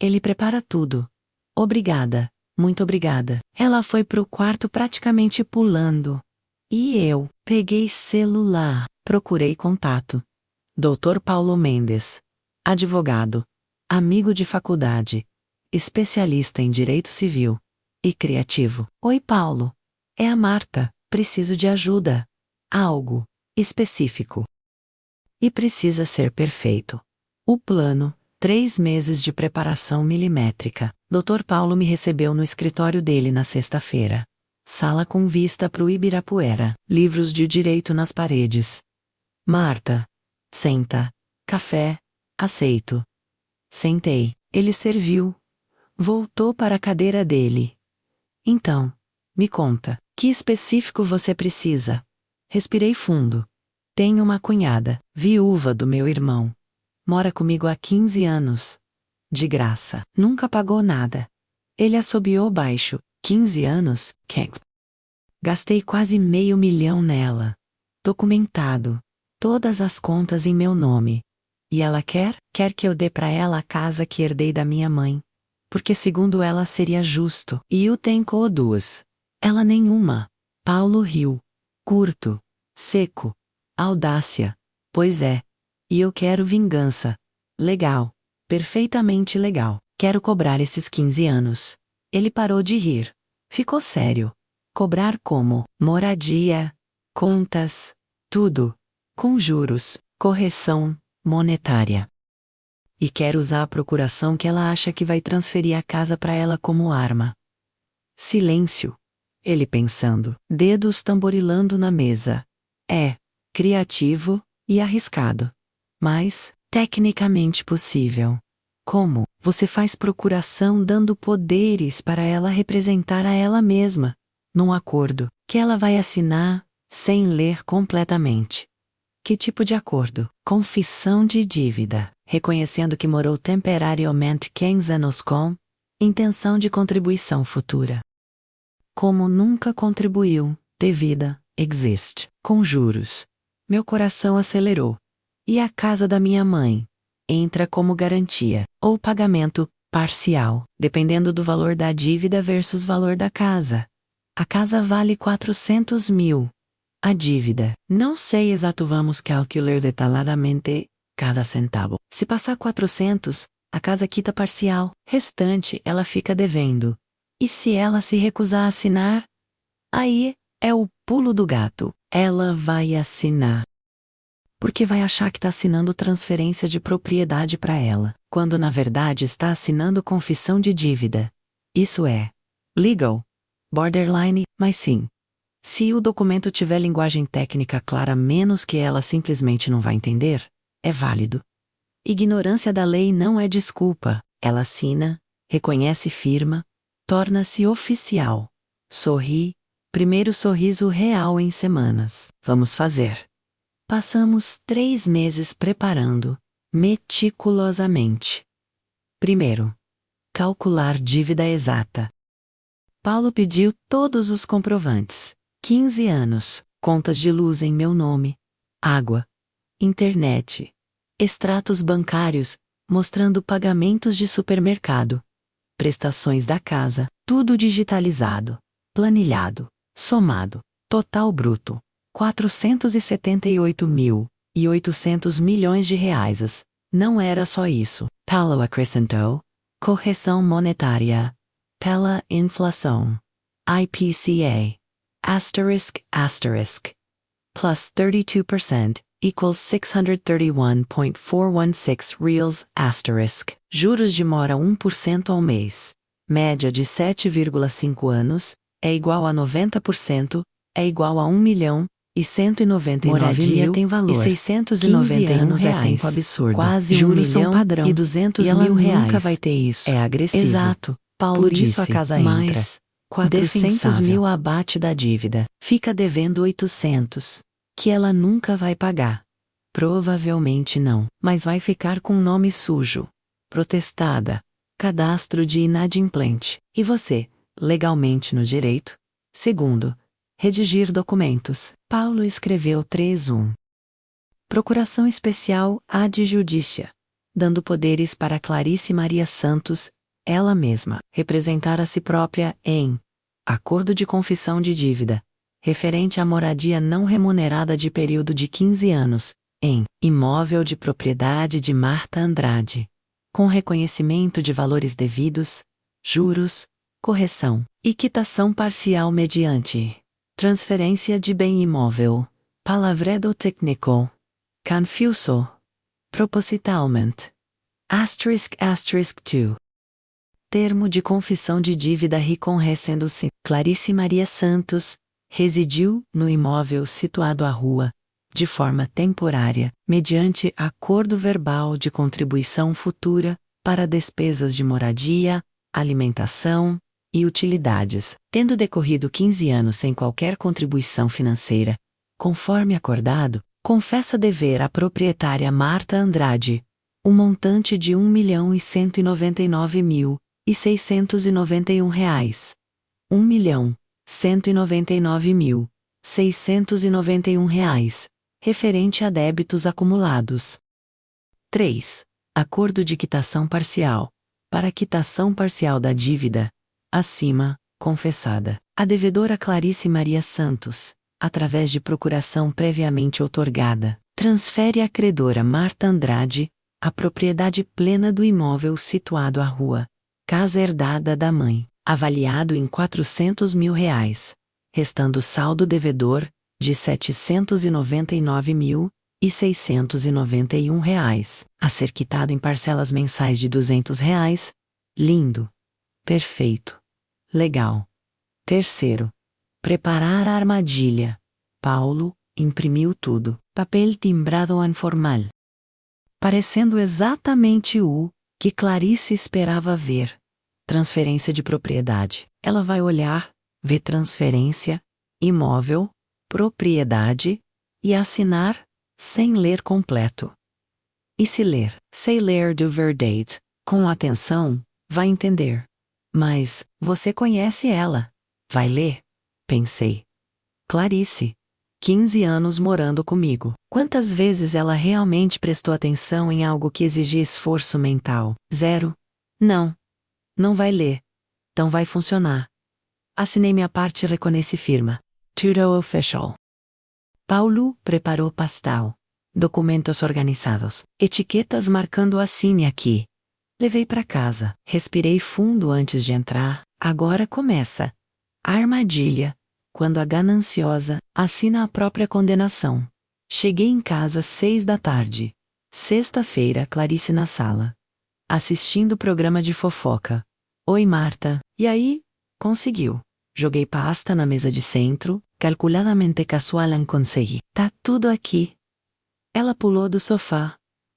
A: Ele prepara tudo. Obrigada. Muito obrigada. Ela foi pro quarto praticamente pulando. E eu peguei celular. Procurei contato. Dr. Paulo Mendes. Advogado. Amigo de faculdade. Especialista em direito civil. E criativo. Oi, Paulo. É a Marta. Preciso de ajuda. Algo específico. E precisa ser perfeito. O plano, 3 meses de preparação milimétrica. Dr. Paulo me recebeu no escritório dele na sexta-feira. Sala com vista pro Ibirapuera. Livros de direito nas paredes. Marta. Senta. Café. Aceito. Sentei. Ele serviu. Voltou para a cadeira dele. Então, me conta, que específico você precisa? Respirei fundo. Tenho uma cunhada, viúva do meu irmão. Mora comigo há 15 anos. De graça. Nunca pagou nada. Ele assobiou baixo. 15 anos? Gastei quase $500.000 nela. Documentado. Todas as contas em meu nome. E ela quer? Quer que eu dê pra ela a casa que herdei da minha mãe. Porque segundo ela seria justo. E o tenho duas. Ela nenhuma. Paulo riu. Curto. Seco. Audácia. Pois é. E eu quero vingança. Legal. Perfeitamente legal. Quero cobrar esses 15 anos. Ele parou de rir. Ficou sério. Cobrar como? Moradia, contas, tudo. Com juros, correção monetária. E quero usar a procuração que ela acha que vai transferir a casa para ela como arma. Silêncio. Ele pensando, dedos tamborilando na mesa. É criativo e arriscado. Mas, tecnicamente possível. Como? Você faz procuração dando poderes para ela representar a ela mesma, num acordo, que ela vai assinar, sem ler completamente. Que tipo de acordo? Confissão de dívida, reconhecendo que morou temporariamente 15 anos com intenção de contribuição futura. Como nunca contribuiu, devida, existe, com juros. Meu coração acelerou. E a casa da minha mãe? Entra como garantia, ou pagamento parcial, dependendo do valor da dívida versus valor da casa. A casa vale 400.000. A dívida, não sei exato, vamos calcular detalhadamente cada centavo. Se passar 400, a casa quita parcial, restante ela fica devendo. E se ela se recusar a assinar? Aí, é o pulo do gato. Ela vai assinar. Porque vai achar que está assinando transferência de propriedade para ela, quando na verdade está assinando confissão de dívida. Isso é legal, borderline, mas sim. Se o documento tiver linguagem técnica clara menos que ela simplesmente não vai entender, é válido. Ignorância da lei não é desculpa. Ela assina, reconhece firma, torna-se oficial. Sorri, primeiro sorriso real em semanas. Vamos fazer. Passamos 3 meses preparando, meticulosamente. Primeiro, calcular dívida exata. Paulo pediu todos os comprovantes. 15 anos, contas de luz em meu nome, água, internet, extratos bancários, mostrando pagamentos de supermercado, prestações da casa, tudo digitalizado, planilhado, somado, total bruto. 478.800 milhões de reais. Não era só isso. Paulo acrescentou, correção monetária, pela inflação, IPCA, ***, plus 32% equals 631.416 reals, ***, juros de mora 1% ao mês, média de 7,5 anos, é igual a 90%, é igual a 1.199.000 Moradia tem valor. e 691 anos reais. é tempo absurdo. Quase Juros são 1.000.000 padrão. e 200 E ela mil reais. nunca vai ter isso. É agressivo. Exato. Paulo Por disse. isso a casa Mas, entra. 400.000 abate da dívida. Fica devendo 800. Que ela nunca vai pagar. Provavelmente não. Mas vai ficar com nome sujo. Protestada. Cadastro de inadimplente. E você, legalmente no direito? Segundo, redigir documentos. Paulo escreveu 3.1. Procuração especial ad judicia. Dando poderes para Clarice Maria Santos, ela mesma, representar a si própria em acordo de confissão de dívida, referente à moradia não remunerada de período de 15 anos, em imóvel de propriedade de Marta Andrade, com reconhecimento de valores devidos, juros, correção e quitação parcial mediante transferência de bem imóvel, palavredo técnico, confuso, propositalmente, ***2. Termo de confissão de dívida reconhecendo-se, Clarice Maria Santos, residiu no imóvel situado à rua de forma temporária, mediante acordo verbal de contribuição futura para despesas de moradia, alimentação e utilidades, tendo decorrido 15 anos sem qualquer contribuição financeira. Conforme acordado, confessa dever à proprietária Marta Andrade um montante de R$ 1.199.691. R$ 1.199.691, referente a débitos acumulados. 3. Acordo de quitação parcial. Para quitação parcial da dívida, acima, confessada, a devedora Clarice Maria Santos, através de procuração previamente outorgada, transfere à credora Marta Andrade a propriedade plena do imóvel situado à rua, casa herdada da mãe, avaliado em R$ 400.000, restando saldo devedor de R$ 799.691, a ser quitado em parcelas mensais de R$ 200. Lindo. Perfeito. Legal. Terceiro. Preparar a armadilha. Paulo imprimiu tudo. Papel timbrado en formal. Parecendo exatamente o que Clarice esperava ver. Transferência de propriedade. Ela vai olhar, ver transferência, imóvel, propriedade e assinar, sem ler completo. E se ler, sem ler do verdade, com atenção, vai entender. Mas, você conhece ela. Vai ler? Pensei. Clarice. 15 anos morando comigo. Quantas vezes ela realmente prestou atenção em algo que exigia esforço mental? 0. Não. Não vai ler. Então vai funcionar. Assinei minha parte e reconheci firma. Tudo official. Paulo preparou pastel. Documentos organizados. Etiquetas marcando assine aqui. Levei para casa. Respirei fundo antes de entrar. Agora começa. A armadilha. Quando a gananciosa assina a própria condenação. Cheguei em casa às 6 da tarde. Sexta-feira, Clarice na sala. Assistindo o programa de fofoca. Oi, Marta. E aí? Conseguiu. Joguei pasta na mesa de centro, calculadamente casual en consegui. Tá tudo aqui. Ela pulou do sofá.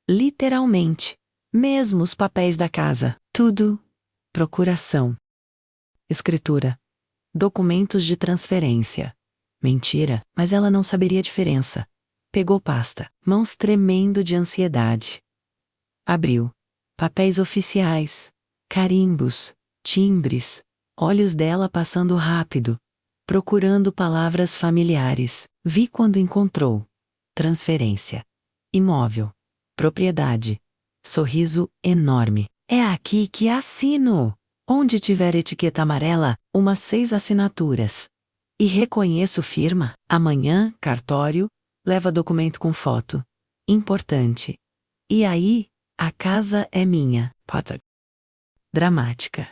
A: Literalmente. Mesmo os papéis da casa. Tudo. Procuração. Escritura. Documentos de transferência. Mentira, mas ela não saberia a diferença. Pegou pasta, mãos tremendo de ansiedade. Abriu. Papéis oficiais, carimbos, timbres, olhos dela passando rápido, procurando palavras familiares. Vi quando encontrou. Transferência. Imóvel. Propriedade. Sorriso enorme. É aqui que assino! Onde tiver etiqueta amarela, umas 6 assinaturas. E reconheço firma. Amanhã, cartório, leva documento com foto. Importante. E aí, a casa é minha. Potter. Dramática.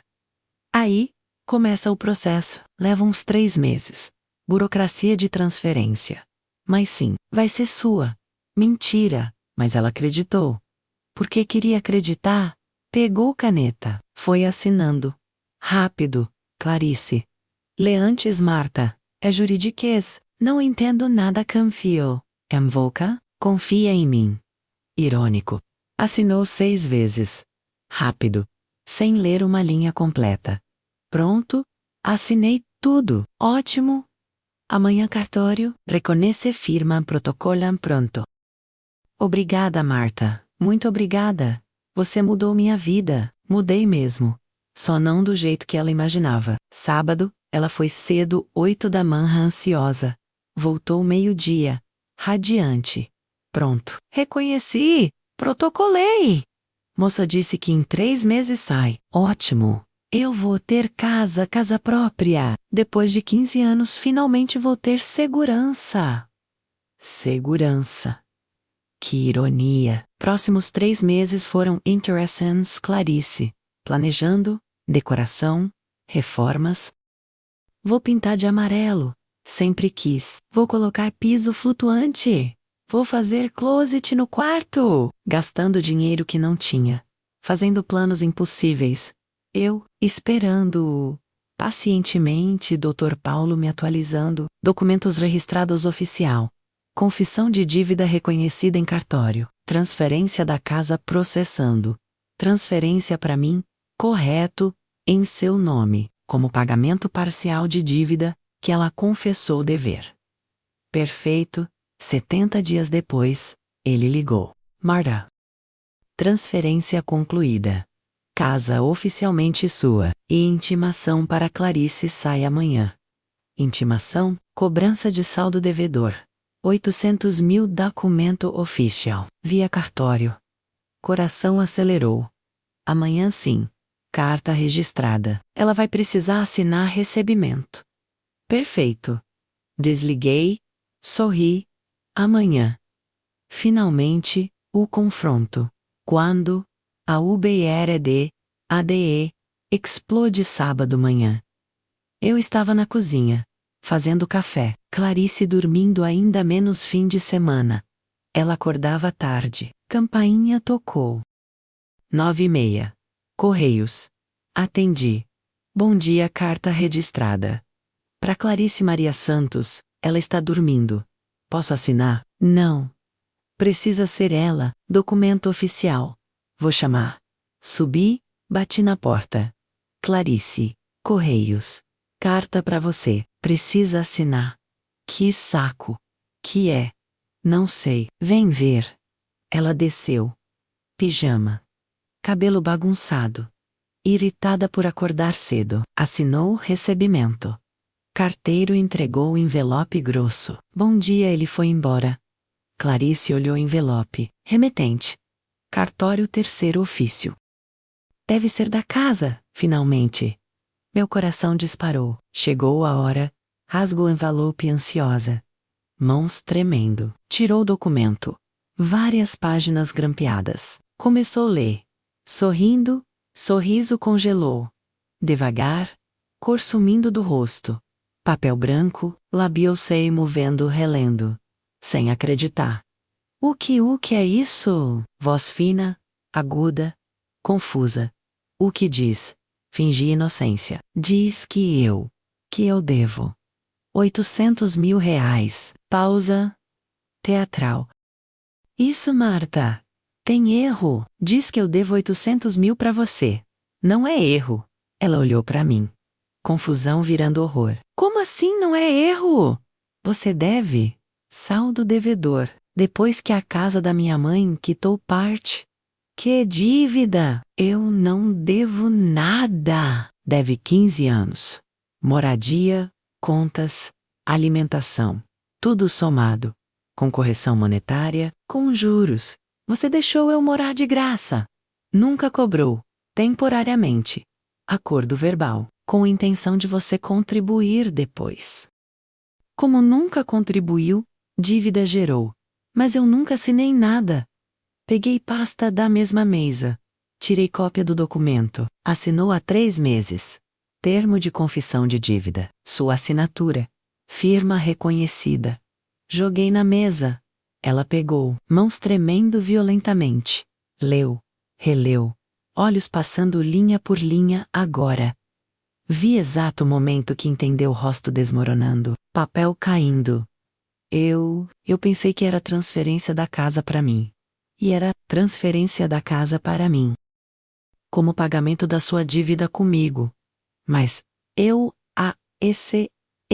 A: Aí, começa o processo. Leva uns 3 meses. Burocracia de transferência. Mas sim, vai ser sua. Mentira, mas ela acreditou. Porque queria acreditar, pegou caneta, foi assinando. Rápido, Clarice. Lê antes, Marta. É juridiquês. Não entendo nada, confio. Invoca, confia em mim. Irônico. Assinou 6 vezes. Rápido. Sem ler uma linha completa. Pronto. Assinei tudo. Ótimo. Amanhã cartório. Reconhece firma protocolam pronto. Obrigada, Marta. Muito obrigada. Você mudou minha vida. Mudei mesmo. Só não do jeito que ela imaginava. Sábado, ela foi cedo, 8 da manhã, ansiosa. Voltou meio-dia. Radiante. Pronto. Reconheci! Protocolei! Moça disse que em 3 meses sai. Ótimo! Eu vou ter casa própria. Depois de 15 anos, finalmente vou ter segurança. Segurança. Que ironia. Próximos 3 meses foram interessantes, Clarice. Planejando, decoração, reformas. Vou pintar de amarelo. Sempre quis. Vou colocar piso flutuante. Vou fazer closet no quarto. Gastando dinheiro que não tinha. Fazendo planos impossíveis. Eu, esperando. Pacientemente, Dr. Paulo me atualizando. Documentos registrados oficial. Confissão de dívida reconhecida em cartório. Transferência da casa processando. Transferência para mim, correto, em seu nome, como pagamento parcial de dívida, que ela confessou dever. Perfeito. 70 dias depois, ele ligou. Marta. Transferência concluída. Casa oficialmente sua. E intimação para Clarice sai amanhã. Intimação, cobrança de saldo devedor. 800 mil documento official. Via cartório. Coração acelerou. Amanhã sim. Carta registrada. Ela vai precisar assinar recebimento. Perfeito. Desliguei. Sorri. Amanhã. Finalmente, o confronto. Quando a UBRD, ADE, explode sábado manhã. Eu estava na cozinha, fazendo café. Clarice dormindo ainda menos fim de semana. Ela acordava tarde. Campainha tocou. 9h30. Correios. Atendi. Bom dia, carta registrada. Para Clarice Maria Santos, ela está dormindo. Posso assinar? Não. Precisa ser ela, documento oficial. Vou chamar. Subi, bati na porta. Clarice, Correios. Carta para você. Precisa assinar. Que saco. Que é? Não sei. Vem ver. Ela desceu. Pijama. Cabelo bagunçado. Irritada por acordar cedo. Assinou recebimento. Carteiro entregou o envelope grosso. Bom dia, ele foi embora. Clarice olhou o envelope. Remetente. Cartório terceiro ofício. Deve ser da casa, finalmente. Meu coração disparou. Chegou a hora. Rasgou o envelope ansiosa. Mãos tremendo. Tirou o documento. Várias páginas grampeadas. Começou a ler. Sorrindo, sorriso congelou. Devagar, cor sumindo do rosto. Papel branco, labiosei movendo relendo. Sem acreditar. O que é isso? Voz fina, aguda, confusa. O que diz? Fingi inocência. Diz que eu devo. 800 mil reais. Pausa. Teatral. Isso, Marta. Tem erro. Diz que eu devo 800 mil para você. Não é erro. Ela olhou para mim. Confusão virando horror. Como assim não é erro? Você deve. Saldo devedor. Depois que a casa da minha mãe quitou parte. Que dívida! Eu não devo nada. Deve 15 anos. Moradia, contas, alimentação. Tudo somado. Com correção monetária, com juros. Você deixou eu morar de graça. Nunca cobrou. Temporariamente. Acordo verbal. Com intenção de você contribuir depois. Como nunca contribuiu, dívida gerou. Mas eu nunca assinei nada. Peguei pasta da mesma mesa. Tirei cópia do documento. Assinou há 3 meses. Termo de confissão de dívida. Sua assinatura. Firma reconhecida. Joguei na mesa. Ela pegou, mãos tremendo violentamente. Leu. Releu. Olhos passando linha por linha agora. Vi exato momento que entendeu o rosto desmoronando. Papel caindo. Eu pensei que era transferência da casa para mim. E era transferência da casa para mim. Como pagamento da sua dívida comigo. Mas, e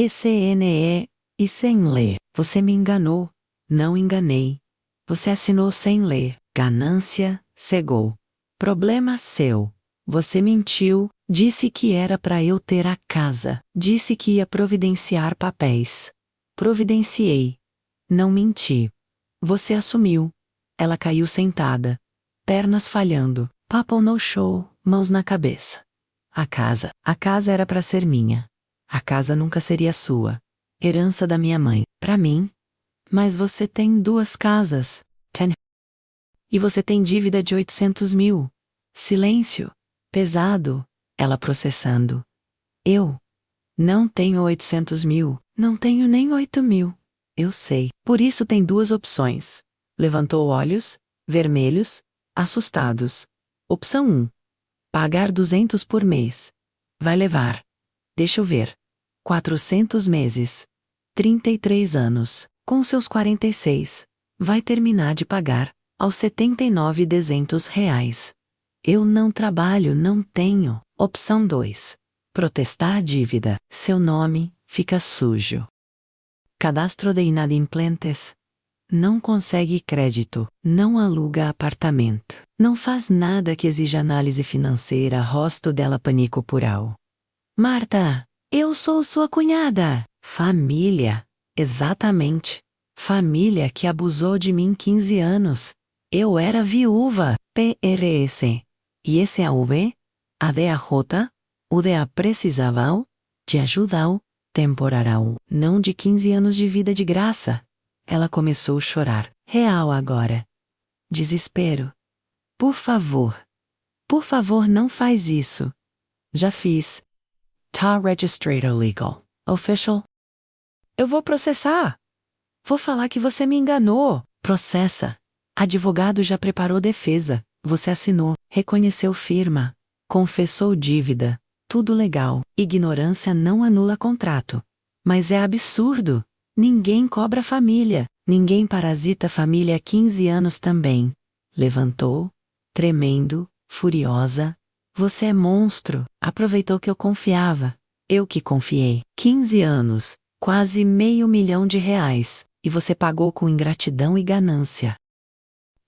A: sem ler. Você me enganou. Não enganei. Você assinou sem ler. Ganância, cegou. Problema seu. Você mentiu, disse que era para eu ter a casa. Disse que ia providenciar papéis. Providenciei. Não menti. Você assumiu. Ela caiu sentada. Pernas falhando. Papo no show, mãos na cabeça. A casa era para ser minha. A casa nunca seria sua. Herança da minha mãe. Para mim. Mas você tem 2 casas. E você tem dívida de 800 mil. Silêncio. Pesado. Ela processando. Eu não tenho 800 mil. Não tenho nem 8 mil. Eu sei. Por isso tem 2 opções. Levantou olhos, vermelhos, assustados. Opção 1. Pagar 200 por mês. Vai levar. Deixa eu ver. 400 meses. 33 anos. Com seus 46, vai terminar de pagar, aos R$ 79.200. Eu não trabalho, não tenho. Opção 2. Protestar a dívida. Seu nome fica sujo. Cadastro de inadimplentes. Não consegue crédito, não aluga apartamento, não faz nada que exija análise financeira. Rosto dela pânico pural. Marta, eu sou sua cunhada. Família. Exatamente. Família que abusou de mim 15 anos. Eu era viúva. PRS. E esse AV? ADAJ? UDA precisava de ajuda temporária, não de 15 anos de vida de graça. Ela começou a chorar. Real agora. Desespero. Por favor. Por favor, não faz isso. Já fiz. Tá registrado legal. Official. Eu vou processar. Vou falar que você me enganou. Processa. Advogado já preparou defesa. Você assinou, reconheceu firma, confessou dívida. Tudo legal. Ignorância não anula contrato. Mas é absurdo. Ninguém cobra família. Ninguém parasita família há 15 anos também. Levantou, tremendo, furiosa. Você é monstro. Aproveitou que eu confiava. Eu que confiei. 15 anos, quase R$ 500.000. E você pagou com ingratidão e ganância.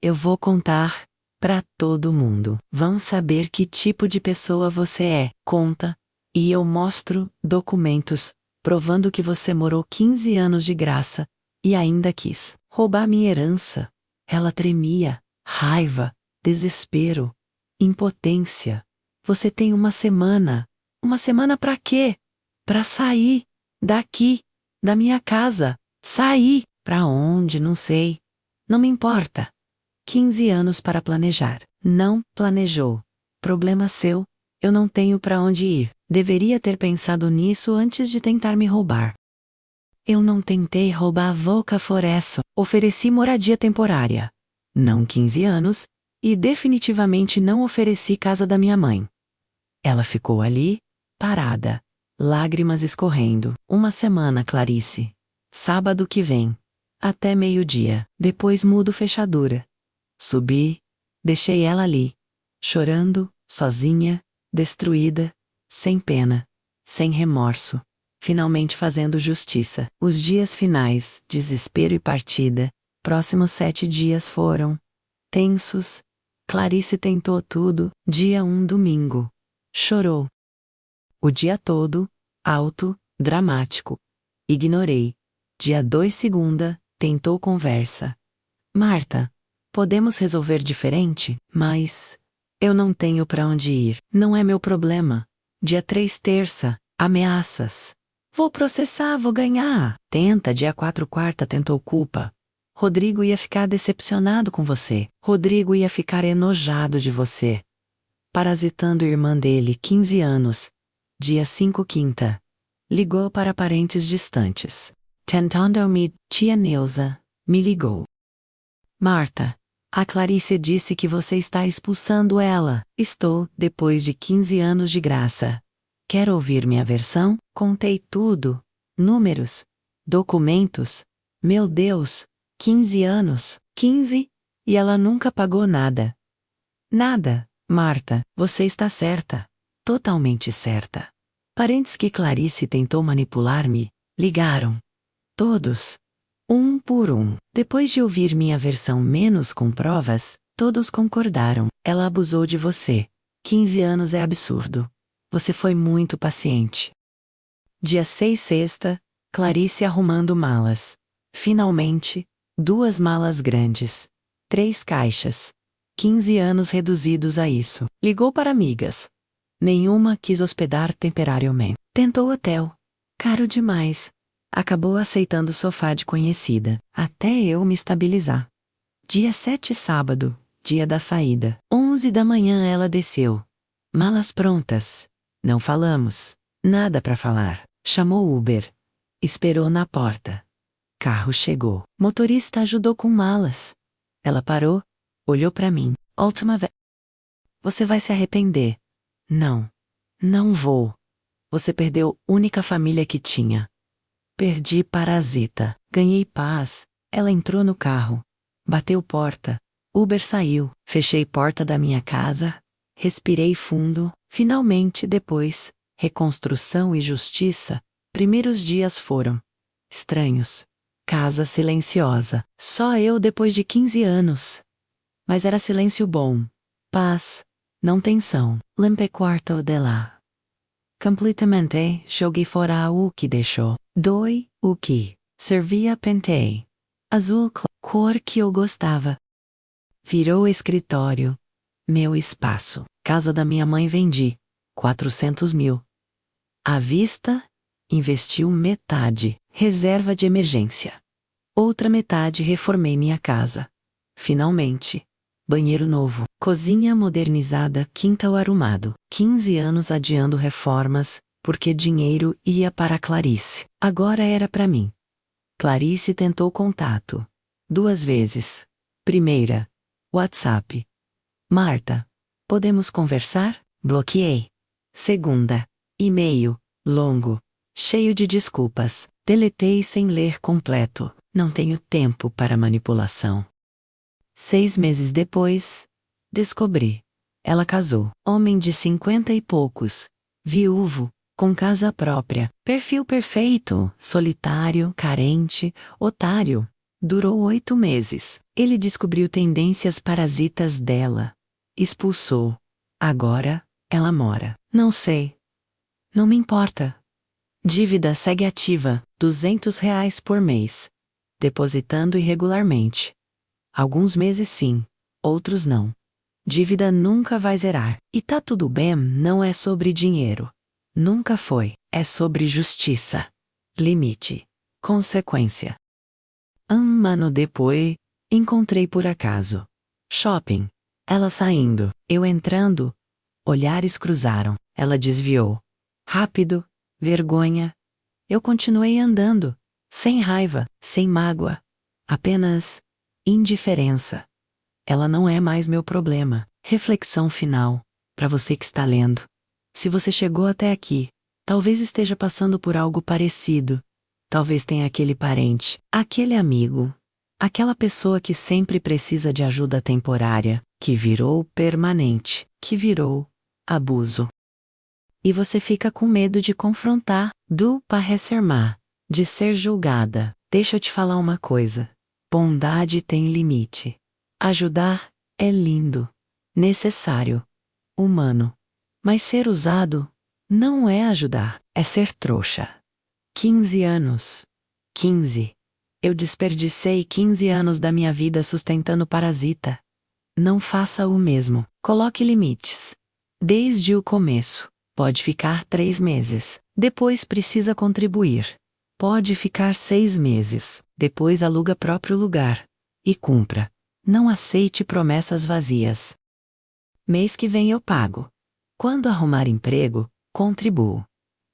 A: Eu vou contar para todo mundo. Vão saber que tipo de pessoa você é. Conta. E eu mostro documentos provando que você morou 15 anos de graça e ainda quis roubar minha herança. Ela tremia. Raiva, desespero, impotência. Você tem uma semana. Uma semana para quê? Para sair daqui, da minha casa. Sair. Para onde? Não sei. Não me importa. 15 anos para planejar. Não planejou. Problema seu. Eu não tenho para onde ir. Deveria ter pensado nisso antes de tentar me roubar. Eu não tentei roubar a Volca Foresso. Ofereci moradia temporária. Não 15 anos. E definitivamente não ofereci casa da minha mãe. Ela ficou ali, parada. Lágrimas escorrendo. Uma semana, Clarice. Sábado que vem. Até meio-dia. Depois mudo fechadura. Subi, deixei ela ali, chorando, sozinha, destruída, sem pena, sem remorso, finalmente fazendo justiça. Os dias finais, desespero e partida, próximos 7 dias foram tensos. Clarice tentou tudo. Dia 1, domingo. Chorou. O dia todo, alto, dramático. Ignorei. Dia 2, segunda, tentou conversa. Marta. Podemos resolver diferente, mas eu não tenho para onde ir. Não é meu problema. Dia 3, terça, ameaças. Vou processar, vou ganhar. Tenta, dia 4, quarta, tentou culpa. Rodrigo ia ficar decepcionado com você. Rodrigo ia ficar enojado de você. Parasitando irmã dele, 15 anos. Dia 5, quinta. Ligou para parentes distantes. Tentando me, tia Neuza, me ligou. Marta. A Clarice disse que você está expulsando ela. Estou, depois de 15 anos de graça. Quer ouvir minha versão? Contei tudo. Números. Documentos. Meu Deus. 15 anos. 15? E ela nunca pagou nada. Nada, Marta. Você está certa. Totalmente certa. Parentes que Clarice tentou manipular-me, ligaram. Todos. Um por um. Depois de ouvir minha versão menos com provas, todos concordaram. Ela abusou de você. 15 anos é absurdo. Você foi muito paciente. Dia 6, sexta, Clarice arrumando malas. Finalmente, 2 malas grandes. 3 caixas. 15 anos reduzidos a isso. Ligou para amigas. Nenhuma quis hospedar temporariamente. Tentou hotel. Caro demais. Acabou aceitando o sofá de conhecida, até eu me estabilizar. Dia 7, sábado, dia da saída. 11 da manhã ela desceu. Malas prontas. Não falamos. Nada para falar. Chamou Uber. Esperou na porta. Carro chegou. Motorista ajudou com malas. Ela parou, olhou para mim. Última vez. Você vai se arrepender. Não. Não vou. Você perdeu a única família que tinha. Perdi parasita. Ganhei paz. Ela entrou no carro. Bateu porta. Uber saiu. Fechei porta da minha casa. Respirei fundo. Finalmente, depois, reconstrução e justiça. Primeiros dias foram estranhos. Casa silenciosa. Só eu depois de 15 anos. Mas era silêncio bom. Paz. Não tensão. Limpe quarto de lá. Completamente, joguei fora o que deixou. Doi, o que servia pentei. Azul cor que eu gostava. Virou escritório. Meu espaço. Casa da minha mãe vendi. 400 mil. À vista, investiu metade. Reserva de emergência. Outra metade reformei minha casa. Finalmente. Banheiro novo. Cozinha modernizada, quintal arrumado. 15 anos adiando reformas, porque dinheiro ia para Clarice. Agora era para mim. Clarice tentou contato. 2 vezes. Primeira. WhatsApp. Marta. Podemos conversar? Bloqueei. Segunda. E-mail. Longo. Cheio de desculpas. Deletei sem ler completo. Não tenho tempo para manipulação. 6 meses depois, descobri. Ela casou. Homem de 50 e poucos. Viúvo. Com casa própria. Perfil perfeito. Solitário, carente, otário. Durou 8 meses. Ele descobriu tendências parasitas dela. Expulsou. Agora, ela mora. Não sei. Não me importa. Dívida segue ativa. R$ 200 por mês. Depositando irregularmente. Alguns meses sim, outros não. Dívida nunca vai zerar. E tá tudo bem, não é sobre dinheiro. Nunca foi, é sobre justiça. Limite. Consequência. Um ano depois, encontrei por acaso. Shopping. Ela saindo, eu entrando. Olhares cruzaram, ela desviou. Rápido, vergonha. Eu continuei andando. Sem raiva, sem mágoa. Apenas indiferença. Ela não é mais meu problema. Reflexão final. Para você que está lendo. Se você chegou até aqui, talvez esteja passando por algo parecido. Talvez tenha aquele parente, aquele amigo, aquela pessoa que sempre precisa de ajuda temporária, que virou permanente, que virou abuso. E você fica com medo de confrontar, do parecer má, de ser julgada. Deixa eu te falar uma coisa. Bondade tem limite. Ajudar é lindo, necessário, humano. Mas ser usado não é ajudar, é ser trouxa. 15 anos. 15. Eu desperdicei 15 anos da minha vida sustentando parasita. Não faça o mesmo. Coloque limites. Desde o começo. Pode ficar 3 meses. Depois precisa contribuir. Pode ficar 6 meses. Depois aluga próprio lugar. E cumpra. Não aceite promessas vazias. Mês que vem eu pago. Quando arrumar emprego, contribuo.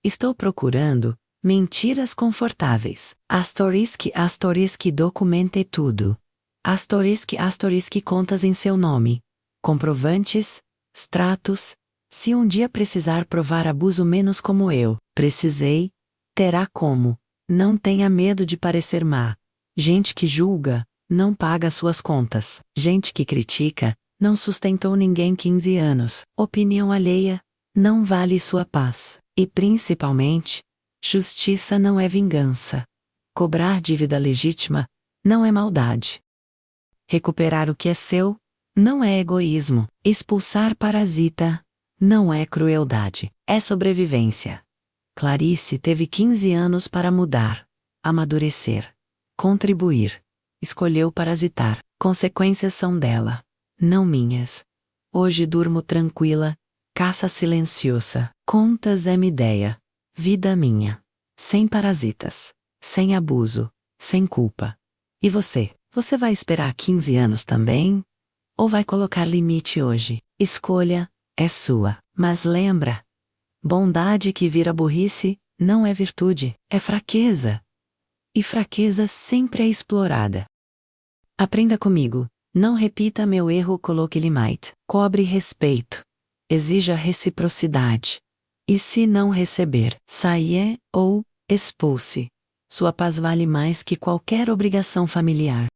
A: Estou procurando mentiras confortáveis. Asterisk documente tudo. Asterisk contas em seu nome. Comprovantes, extratos. Se um dia precisar provar abuso menos como eu precisei, terá como. Não tenha medo de parecer má. Gente que julga, não paga suas contas. Gente que critica, não sustentou ninguém 15 anos. Opinião alheia, não vale sua paz. E principalmente, justiça não é vingança. Cobrar dívida legítima, não é maldade. Recuperar o que é seu, não é egoísmo. Expulsar parasita, não é crueldade, é sobrevivência. Clarice teve 15 anos para mudar, amadurecer, contribuir. Escolheu parasitar. Consequências são dela, não minhas. Hoje durmo tranquila, caça silenciosa. Contas é minha ideia, vida minha. Sem parasitas, sem abuso, sem culpa. E você? Você vai esperar 15 anos também? Ou vai colocar limite hoje? Escolha, é sua. Mas lembra, bondade que vira burrice, não é virtude, é fraqueza. E fraqueza sempre é explorada. Aprenda comigo, não repita meu erro, coloque limite. Cobre respeito. Exija reciprocidade. E se não receber, saia ou expulse. Sua paz vale mais que qualquer obrigação familiar.